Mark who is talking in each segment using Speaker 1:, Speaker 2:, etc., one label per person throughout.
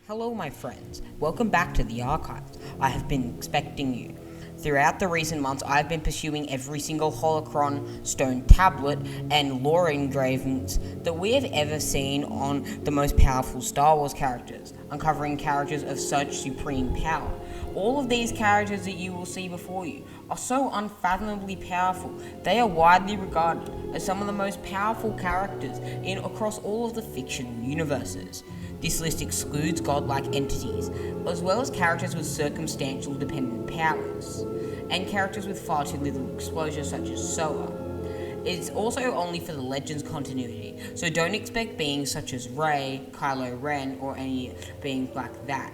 Speaker 1: Hello, my friends. Welcome back to the archives. I have been expecting you. Throughout the recent months, I've been pursuing every single holocron, stone tablet, and lore engravings that we have ever seen on the most powerful Star Wars characters, uncovering characters of such supreme power. All of these characters that you will see before you are so unfathomably powerful. They are widely regarded as some of the most powerful characters across all of the fictional universes. This list excludes godlike entities, as well as characters with circumstantial dependent powers, and characters with far too little exposure such as Solo. It's also only for the Legends continuity, so don't expect beings such as Rey, Kylo Ren, or any beings like that.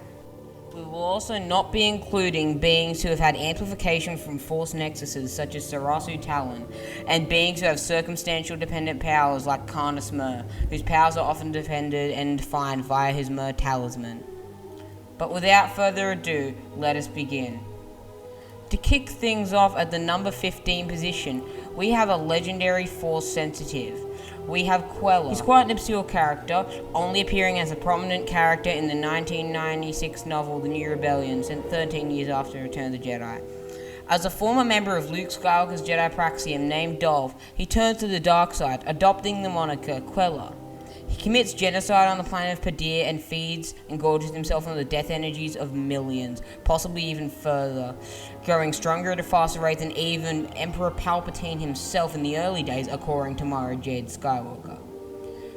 Speaker 1: We will also not be including beings who have had amplification from Force Nexuses such as Sarasu Talon, and beings who have circumstantial dependent powers like Karnus Mer, whose powers are often defended and defined via his Mer talisman. But without further ado, let us begin. To kick things off at the number 15 position, we have a legendary Force sensitive. We have Queller. He's quite an obscure character, only appearing as a prominent character in the 1996 novel The New Rebellion, sent 13 years after Return of the Jedi. As a former member of Luke Skywalker's Jedi Praxium named Dolph, he turns to the dark side, adopting the moniker Queller. He commits genocide on the planet of Padir and feeds and gorges himself on the death energies of millions, possibly even further, growing stronger at a faster rate than even Emperor Palpatine himself in the early days, according to Mara Jade Skywalker.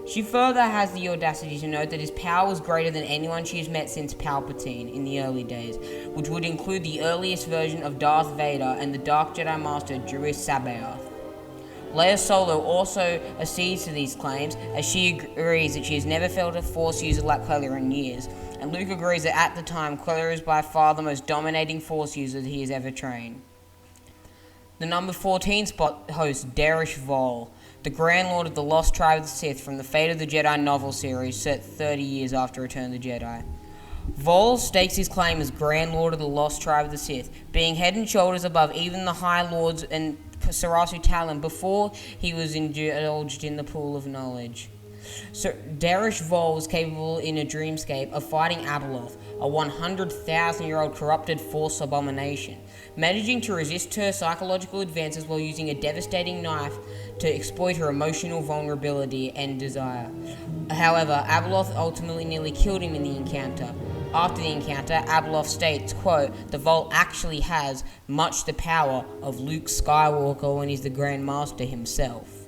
Speaker 1: She further has the audacity to note that his power was greater than anyone she has met since Palpatine in the early days, which would include the earliest version of Darth Vader and the Dark Jedi Master Juris Sabaoth. Leia Solo also accedes to these claims, as she agrees that she has never felt a Force user like Queller in years, and Luke agrees that at the time, Queller is by far the most dominating Force user that he has ever trained. The number 14 spot hosts Darish Vol, the Grand Lord of the Lost Tribe of the Sith from the Fate of the Jedi novel series set 30 years after Return of the Jedi. Vol stakes his claim as Grand Lord of the Lost Tribe of the Sith, being head and shoulders above even the High Lords and Sarasu Talon before he was indulged in the pool of knowledge. So Darish Vol was capable in a dreamscape of fighting Abeloth, a 100,000-year-old corrupted Force abomination, managing to resist her psychological advances while using a devastating knife to exploit her emotional vulnerability and desire. However, Abeloth ultimately nearly killed him in the encounter. After the encounter, Abeloth states, quote, "The Vol actually has much the power of Luke Skywalker when he's the Grand Master himself."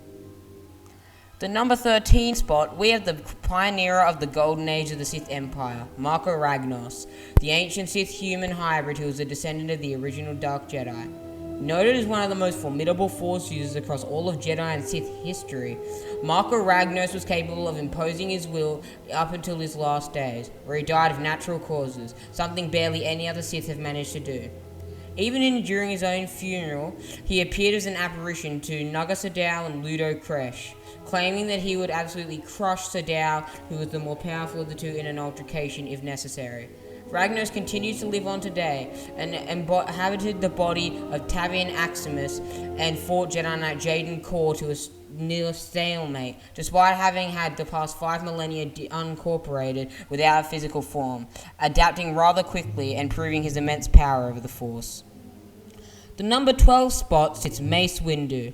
Speaker 1: The number 13 spot, we have the pioneer of the golden age of the Sith Empire, Marco Ragnos, the ancient Sith-human hybrid who was a descendant of the original Dark Jedi. Noted as one of the most formidable Force users across all of Jedi and Sith history, Marco Ragnos was capable of imposing his will up until his last days, where he died of natural causes, something barely any other Sith have managed to do. Even during his own funeral, he appeared as an apparition to Naga Sadow and Ludo Kresh, claiming that he would absolutely crush Sadow, who was the more powerful of the two, in an altercation if necessary. Ragnos continues to live on today and inhabited the body of Tavian Aximus and fought Jedi Knight Jaden Korr to a near stalemate, despite having had the past 5 millennia unincorporated without a physical form, adapting rather quickly and proving his immense power over the Force. The number 12 spot sits Mace Windu.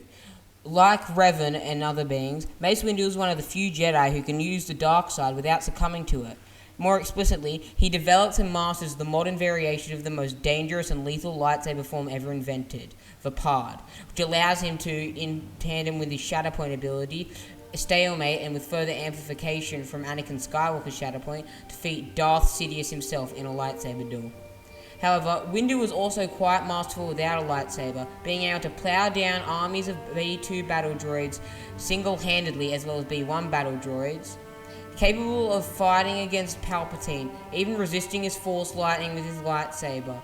Speaker 1: Like Revan and other beings, Mace Windu is one of the few Jedi who can use the dark side without succumbing to it. More explicitly, he develops and masters the modern variation of the most dangerous and lethal lightsaber form ever invented, the Pard, which allows him to, in tandem with his Shatterpoint ability, stalemate and with further amplification from Anakin Skywalker's Shatterpoint, defeat Darth Sidious himself in a lightsaber duel. However, Windu was also quite masterful without a lightsaber, being able to plow down armies of B-2 battle droids single-handedly as well as B-1 battle droids, capable of fighting against Palpatine, even resisting his Force lightning with his lightsaber,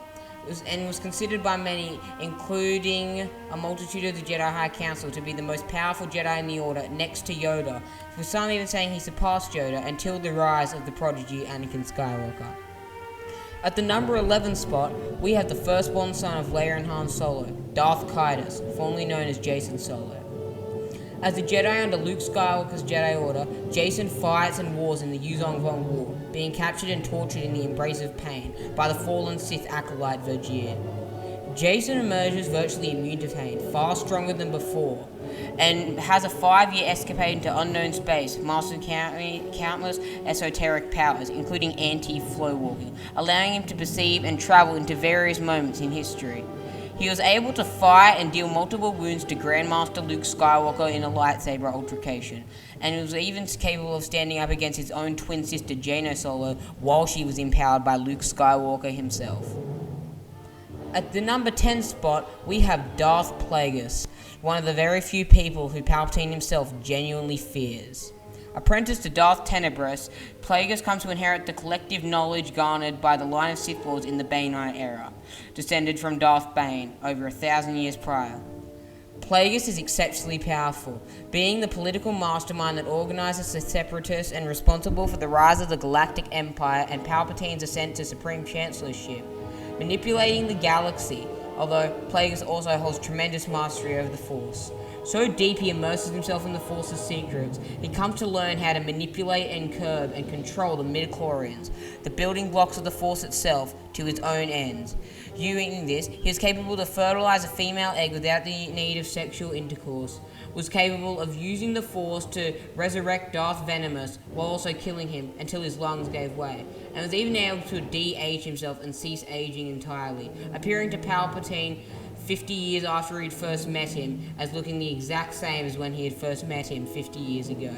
Speaker 1: and was considered by many, including a multitude of the Jedi High Council, to be the most powerful Jedi in the Order, next to Yoda, with some even saying he surpassed Yoda until the rise of the prodigy Anakin Skywalker. At the number 11 spot, we have the firstborn son of Leia and Han Solo, Darth Caedus, formerly known as Jacen Solo. As a Jedi under Luke Skywalker's Jedi Order, Jacen fights and wars in the Yuuzhan Vong War, being captured and tortured in the embrace of pain by the fallen Sith acolyte Vergil. Jacen emerges virtually immune to pain, far stronger than before, and has a 5-year escapade into unknown space, mastering countless esoteric powers, including anti-flow walking, allowing him to perceive and travel into various moments in history. He was able to fight and deal multiple wounds to Grandmaster Luke Skywalker in a lightsaber altercation, and was even capable of standing up against his own twin sister Jaina Solo while she was empowered by Luke Skywalker himself. At the number 10 spot, we have Darth Plagueis, one of the very few people who Palpatine himself genuinely fears. Apprentice to Darth Tenebrous, Plagueis comes to inherit the collective knowledge garnered by the line of Sith Lords in the Baneite era, descended from Darth Bane over 1,000 years prior. Plagueis is exceptionally powerful, being the political mastermind that organizes the Separatists and responsible for the rise of the Galactic Empire and Palpatine's ascent to Supreme Chancellorship, manipulating the galaxy, although Plagueis also holds tremendous mastery over the Force. So deep he immerses himself in the Force's secrets, he comes to learn how to manipulate and curb and control the midichlorians, the building blocks of the Force itself, to his own ends. Using this, he is capable to fertilize a female egg without the need of sexual intercourse, was capable of using the Force to resurrect Darth Venomous while also killing him until his lungs gave way, and was even able to de-age himself and cease aging entirely, appearing to Palpatine 50 years after he'd first met him as looking the exact same as when he had first met him 50 years ago.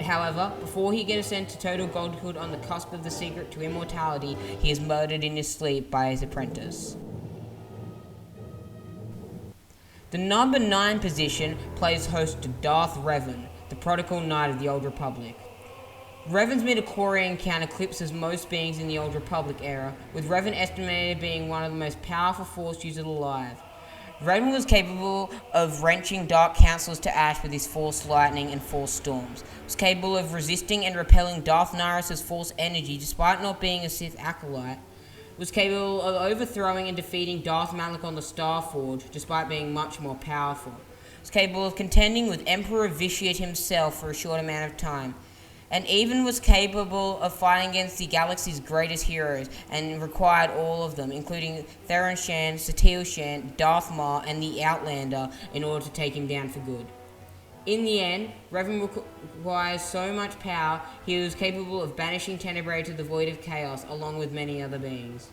Speaker 1: However, before he can ascend to total godhood on the cusp of the secret to immortality, he is murdered in his sleep by his apprentice. The number 9 position plays host to Darth Revan, the prodigal knight of the Old Republic. Revan's midichlorian count eclipses most beings in the Old Republic era, with Revan estimated being one of the most powerful Force users alive. Revan was capable of wrenching Dark Councilors to ash with his Force lightning and Force storms, was capable of resisting and repelling Darth Nihilus' Force energy despite not being a Sith acolyte, was capable of overthrowing and defeating Darth Malak on the Starforge despite being much more powerful, was capable of contending with Emperor Vitiate himself for a short amount of time, and even was capable of fighting against the galaxy's greatest heroes, and required all of them, including Theron Shan, Satele Shan, Darth Maul, and the Outlander, in order to take him down for good. In the end, Revan requires so much power, he was capable of banishing Tenebrae to the Void of Chaos, along with many other beings.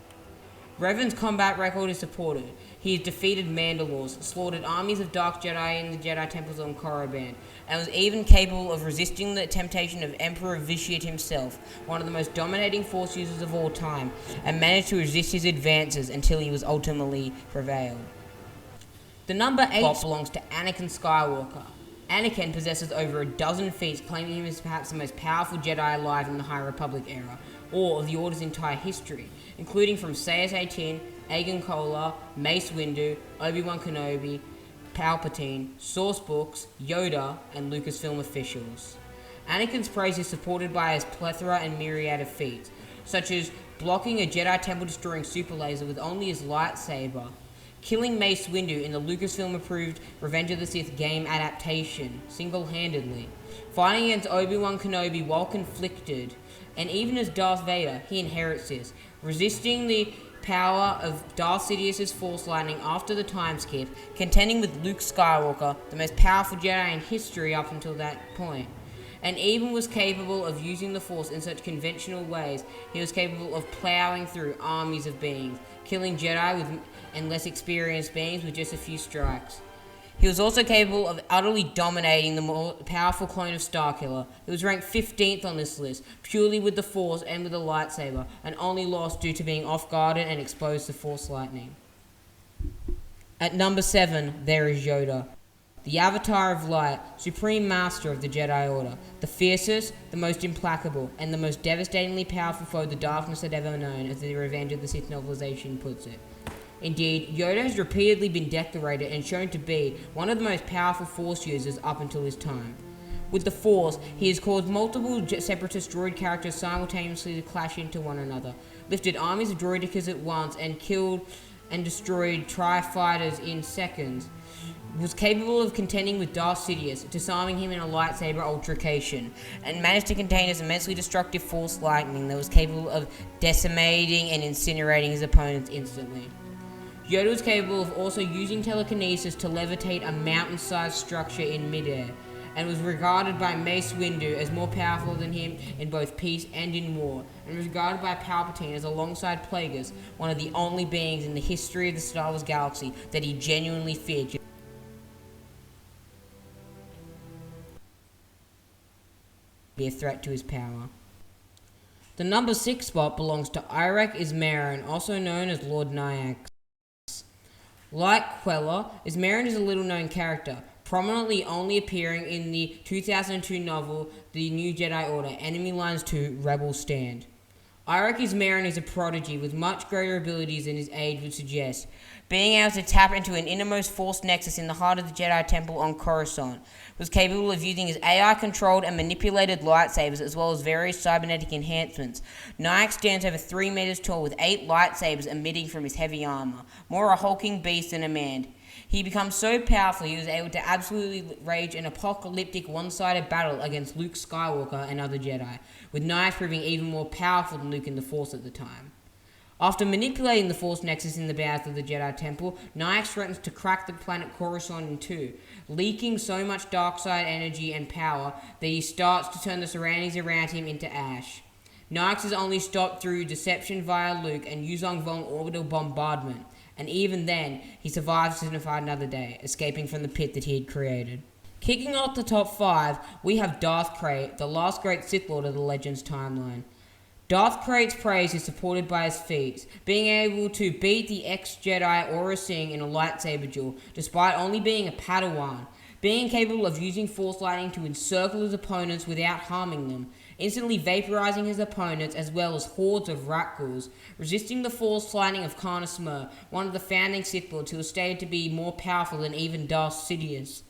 Speaker 1: Revan's combat record is supported. He has defeated Mandalores, slaughtered armies of Dark Jedi in the Jedi Temples on Korriban, and was even capable of resisting the temptation of Emperor Vitiate himself, one of the most dominating Force users of all time, and managed to resist his advances until he was ultimately prevailed. The number 8 spot belongs to Anakin Skywalker. Anakin possesses over a dozen feats, claiming him as perhaps the most powerful Jedi alive in the High Republic era, or of the Order's entire history, including from Sayas Tin, Agen Kolar, Mace Windu, Obi-Wan Kenobi, Palpatine, sourcebooks, Yoda, and Lucasfilm officials. Anakin's praise is supported by his plethora and myriad of feats, such as blocking a Jedi Temple-destroying super laser with only his lightsaber, killing Mace Windu in the Lucasfilm-approved Revenge of the Sith game adaptation, single-handedly, fighting against Obi-Wan Kenobi while conflicted, and even as Darth Vader, he inherits this, resisting the power of Darth Sidious's Force lightning after the time skip, contending with Luke Skywalker, the most powerful Jedi in history up until that point, and even was capable of using the Force in such conventional ways. He was capable of plowing through armies of beings, killing Jedi and less experienced beings with just a few strikes. He was also capable of utterly dominating the more powerful clone of Starkiller. He was ranked 15th on this list, purely with the Force and with a lightsaber, and only lost due to being off-guarded and exposed to Force lightning. At number 7, there is Yoda, the Avatar of Light, Supreme Master of the Jedi Order, the fiercest, the most implacable, and the most devastatingly powerful foe the darkness had ever known, as the Revenge of the Sith novelization puts it. Indeed, Yoda has repeatedly been decorated and shown to be one of the most powerful Force users up until his time. With the Force, he has caused multiple Separatist droid characters simultaneously to clash into one another, lifted armies of droidekas at once, and killed and destroyed TIE fighters in seconds, was capable of contending with Darth Sidious, disarming him in a lightsaber altercation, and managed to contain his immensely destructive Force lightning that was capable of decimating and incinerating his opponents instantly. Yoda was capable of also using telekinesis to levitate a mountain-sized structure in midair, and was regarded by Mace Windu as more powerful than him in both peace and in war, and was regarded by Palpatine as, alongside Plagueis, one of the only beings in the history of the Star Wars galaxy that he genuinely feared. Be a threat to his power. The number 6 spot belongs to Iraq Ismairan, also known as Lord Nayax. Like Queller, Ismairan is a little-known character, prominently only appearing in the 2002 novel The New Jedi Order: Enemy Lines 2 Rebel Stand. Iraq Ismairan is a prodigy with much greater abilities than his age would suggest, being able to tap into an innermost Force nexus in the heart of the Jedi Temple on Coruscant, was capable of using his AI-controlled and manipulated lightsabers as well as various cybernetic enhancements. Nayax stands over 3 meters tall with 8 lightsabers emitting from his heavy armor, more a hulking beast than a man. He becomes so powerful he was able to absolutely rage an apocalyptic one-sided battle against Luke Skywalker and other Jedi, with Nayax proving even more powerful than Luke in the Force at the time. After manipulating the Force Nexus in the bowels of the Jedi Temple, Nayax threatens to crack the planet Coruscant in two, leaking so much dark-side energy and power that he starts to turn the surroundings around him into ash. Nayax is only stopped through deception via Luke and Yuzong Vong orbital bombardment, and even then, he survives to fight another day, escaping from the pit that he had created. Kicking off the top 5, we have Darth Krayt, the last great Sith Lord of the Legends timeline. Darth Krayt's praise is supported by his feats, being able to beat the ex-Jedi Aurra Sing in a lightsaber duel, despite only being a Padawan, being capable of using Force Lightning to encircle his opponents without harming them, instantly vaporizing his opponents as well as hordes of Rakghouls, resisting the Force Lightning of Karna Smur, one of the founding Sith Lords who was stated to be more powerful than even Darth Sidious,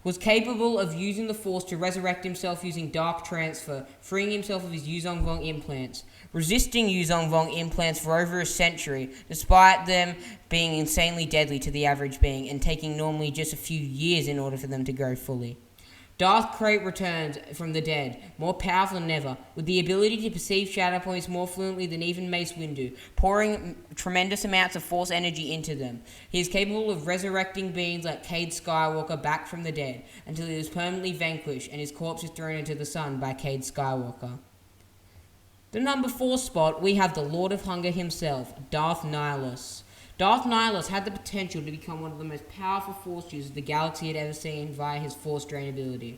Speaker 1: was capable of using the Force to resurrect himself using Dark Transfer, freeing himself of his Yuzong Vong implants, resisting Yuzong Vong implants for over a century, despite them being insanely deadly to the average being and taking normally just a few years in order for them to grow fully. Darth Krayt returns from the dead, more powerful than ever, with the ability to perceive shadow points more fluently than even Mace Windu, pouring tremendous amounts of Force energy into them. He is capable of resurrecting beings like Cade Skywalker back from the dead, until he is permanently vanquished and his corpse is thrown into the sun by Cade Skywalker. The number 4 spot, we have the Lord of Hunger himself, Darth Nihilus. Darth Nihilus had the potential to become one of the most powerful Force users the galaxy had ever seen via his Force Drain ability.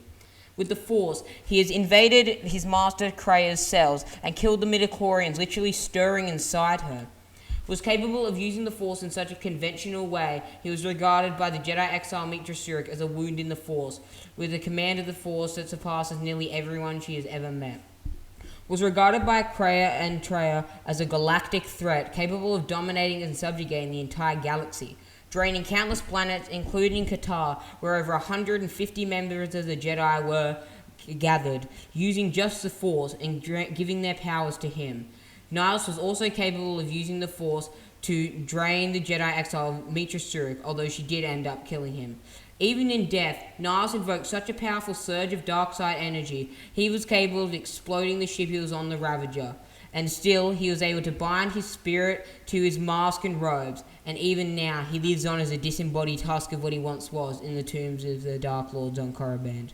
Speaker 1: With the Force, he has invaded his master Krea's cells and killed the midichlorians, literally stirring inside her. Was capable of using the Force in such a conventional way, he was regarded by the Jedi exile Meetra Surik as a wound in the Force, with a command of the Force that surpasses nearly everyone she has ever met. Was regarded by Krea and Traya as a galactic threat capable of dominating and subjugating the entire galaxy, draining countless planets, including Qatar, where over 150 members of the Jedi were gathered, using just the Force and giving their powers to him. Nihilus was also capable of using the Force to drain the Jedi exile Meetra Surik, although she did end up killing him. Even in death, Nihilus invoked such a powerful surge of dark side energy, he was capable of exploding the ship he was on, the Ravager. And still, he was able to bind his spirit to his mask and robes, and even now, he lives on as a disembodied husk of what he once was in the tombs of the Dark Lords on Korriban.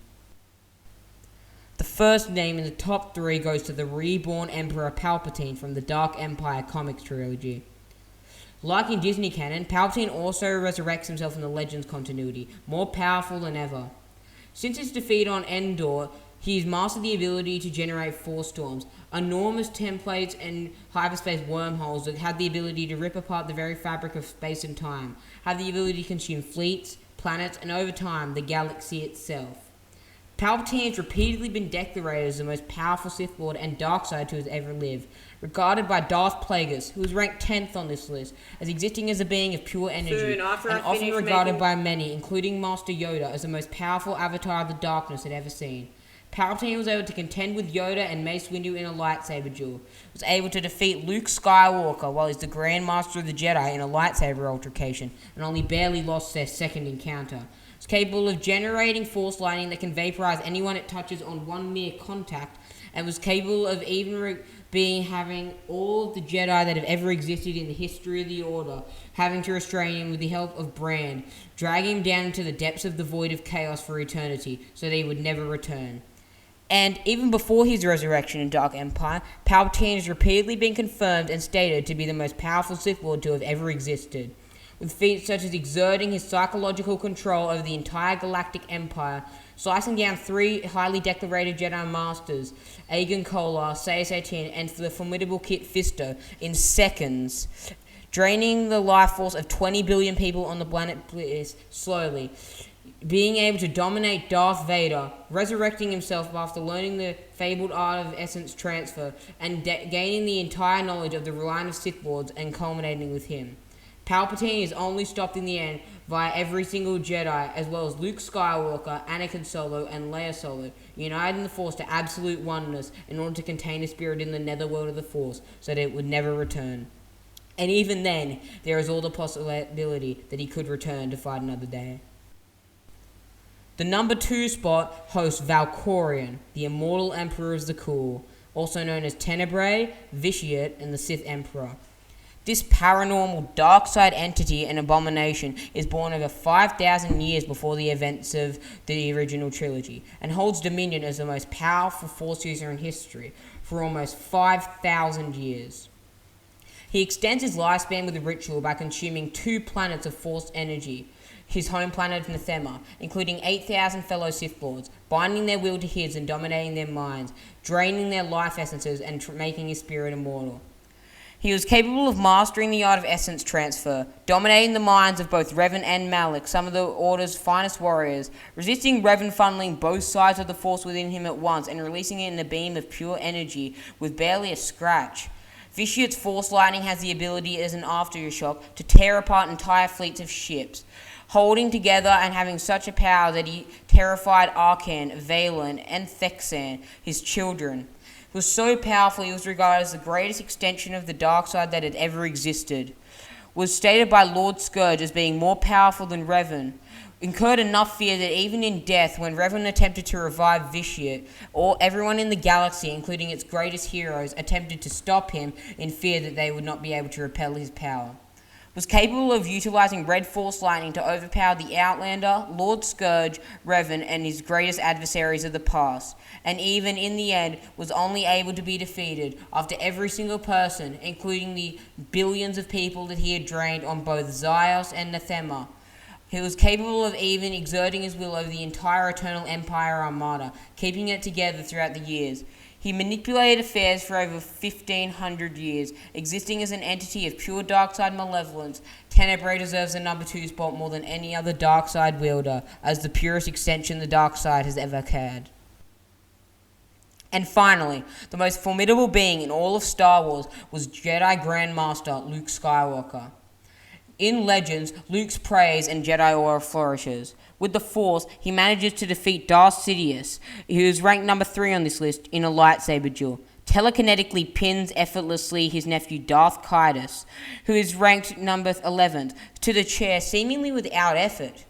Speaker 1: The first name in the top 3 goes to the reborn Emperor Palpatine from the Dark Empire comics trilogy. Like in Disney canon, Palpatine also resurrects himself in the Legends continuity, more powerful than ever. Since his defeat on Endor, he has mastered the ability to generate Force storms, enormous templates and hyperspace wormholes that have the ability to rip apart the very fabric of space and time, have the ability to consume fleets, planets, and over time, the galaxy itself. Palpatine has repeatedly been decorated as the most powerful Sith Lord and Darkseid to have ever lived, regarded by Darth Plagueis, who is ranked 10th on this list, as existing as a being of pure energy, and often regarded by many, including Master Yoda, as the most powerful avatar of the darkness had ever seen. Palpatine was able to contend with Yoda and Mace Windu in a lightsaber duel, was able to defeat Luke Skywalker while he's the Grand Master of the Jedi in a lightsaber altercation, and only barely lost their second encounter. It's capable of generating force lightning that can vaporize anyone it touches on one mere contact, and was capable of even having all of the Jedi that have ever existed in the history of the Order, having to restrain him with the help of Brand, dragging him down into the depths of the void of chaos for eternity, so that he would never return. And even before his resurrection in Dark Empire, Palpatine has repeatedly been confirmed and stated to be the most powerful Sith Lord to have ever existed, with feats such as exerting his psychological control over the entire galactic empire, slicing down 3 highly decorated Jedi Masters, Agen Kolar, Seiya and the formidable Kit Fisto, in seconds, draining the life force of 20 billion people on the planet Bliss slowly, being able to dominate Darth Vader, resurrecting himself after learning the fabled art of essence transfer, and gaining the entire knowledge of the line of Sith Lords and culminating with him. Palpatine is only stopped in the end via every single Jedi, as well as Luke Skywalker, Anakin Solo, and Leia Solo, united in the Force to absolute oneness in order to contain the spirit in the netherworld of the Force, so that it would never return. And even then, there is all the possibility that he could return to fight another day. The number 2 spot hosts Valkorion, the immortal Emperor of Zakuul, also known as Tenebrae, Vitiate, and the Sith Emperor. This paranormal dark side entity and abomination is born over 5,000 years before the events of the original trilogy, and holds dominion as the most powerful Force user in history for almost 5,000 years. He extends his lifespan with a ritual by consuming 2 planets of Force energy, his home planet Nathema, including 8,000 fellow Sith Lords, binding their will to his and dominating their minds, draining their life essences and making his spirit immortal. He was capable of mastering the art of essence transfer, dominating the minds of both Revan and Malak, some of the Order's finest warriors, resisting Revan funneling both sides of the Force within him at once and releasing it in a beam of pure energy with barely a scratch. Vitiate's Force lightning has the ability as an aftershock to tear apart entire fleets of ships, holding together and having such a power that he terrified Arcan, Valen, and Thexan, his children. It was so powerful he was regarded as the greatest extension of the dark side that had ever existed. Was stated by Lord Scourge as being more powerful than Revan. Incurred enough fear that even in death, when Revan attempted to revive Vitiate, everyone in the galaxy, including its greatest heroes, attempted to stop him in fear that they would not be able to repel his power. Was capable of utilizing Red Force lightning to overpower the Outlander, Lord Scourge, Revan, and his greatest adversaries of the past, and even in the end was only able to be defeated after every single person, including the billions of people that he had drained on both Zyos and Nathema. He was capable of even exerting his will over the entire Eternal Empire Armada, keeping it together throughout the years. He manipulated affairs for over 1,500 years, existing as an entity of pure dark side malevolence. Tenebrae deserves the number 2 spot more than any other dark side wielder, as the purest extension the dark side has ever had. And finally, the most formidable being in all of Star Wars was Jedi Grandmaster Luke Skywalker. In Legends, Luke's praise and Jedi aura flourishes. With the Force, he manages to defeat Darth Sidious, who is ranked number 3 on this list, in a lightsaber duel. Telekinetically pins effortlessly his nephew Darth Caedus, who is ranked number 11th, to the chair seemingly without effort.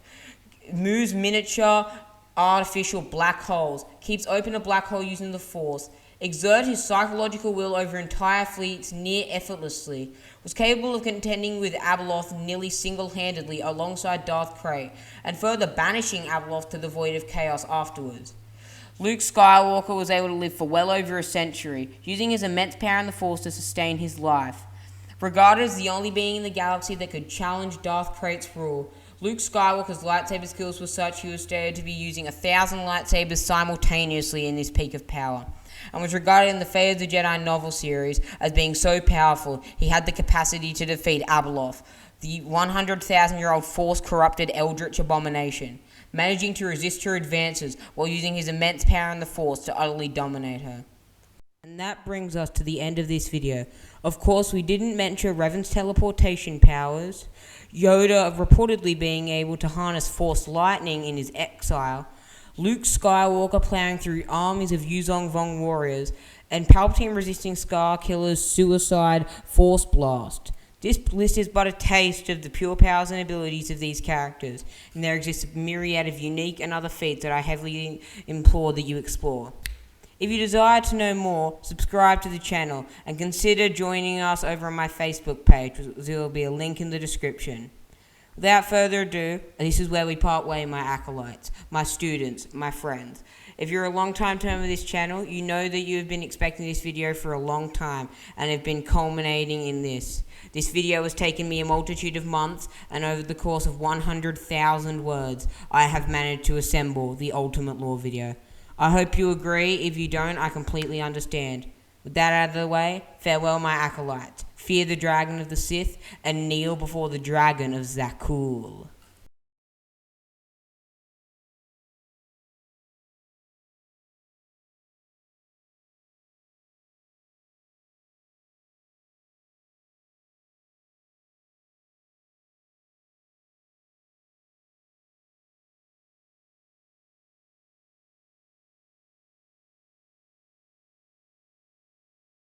Speaker 1: Moves miniature artificial black holes, keeps open a black hole using the Force, exerted his psychological will over entire fleets near effortlessly, was capable of contending with Abeloth nearly single-handedly alongside Darth Krayt, and further banishing Abeloth to the void of chaos afterwards. Luke Skywalker was able to live for well over a century, using his immense power in the Force to sustain his life. Regarded as the only being in the galaxy that could challenge Darth Krayt's rule, Luke Skywalker's lightsaber skills were such he was stated to be using 1,000 lightsabers simultaneously in his peak of power, and was regarded in the Fate of the Jedi novel series as being so powerful he had the capacity to defeat Abeloth, the 100,000-year-old Force-corrupted eldritch abomination, managing to resist her advances while using his immense power in the Force to utterly dominate her. And that brings us to the end of this video. Of course, we didn't mention Revan's teleportation powers, Yoda reportedly being able to harness Force lightning in his exile, Luke Skywalker plowing through armies of Yuzong Vong warriors, and Palpatine resisting Scar Killer's suicide Force blast. This list is but a taste of the pure powers and abilities of these characters, and there exists a myriad of unique and other feats that I heavily implore that you explore. If you desire to know more, subscribe to the channel and consider joining us over on my Facebook page. There will be a link in the description. Without further ado, this is where we part way, my acolytes, my students, my friends. If you're a long-time term of this channel, you know that you have been expecting this video for a long time and have been culminating in this. This video has taken me a multitude of months, and over the course of 100,000 words, I have managed to assemble the Ultimate Lore video. I hope you agree. If you don't, I completely understand. With that out of the way, farewell, my acolytes. Fear the dragon of the Sith and kneel before the dragon of Zakuul.